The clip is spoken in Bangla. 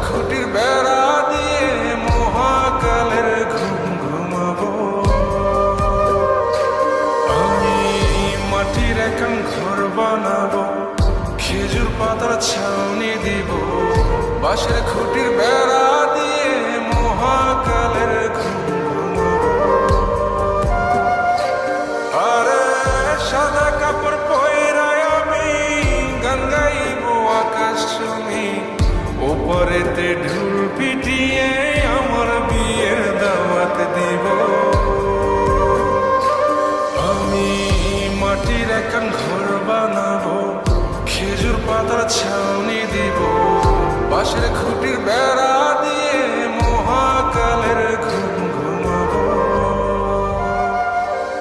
খুঁটির বেড়া দিয়ে মহাকালের ঘুম ঘুমাবো। আমি মাটির একান ঘর বানাবো, খেজুর পাতার ছাউনি দিব, বাঁশের খুঁটির বেড়া দিয়ে মহাকালের ঘুম ঘুমাবো। আরে সাদা কাপড় পয়রায় আমি গান গাইবো আকাশ চুমি, ওপরেতে ঢুল পিটিয়ে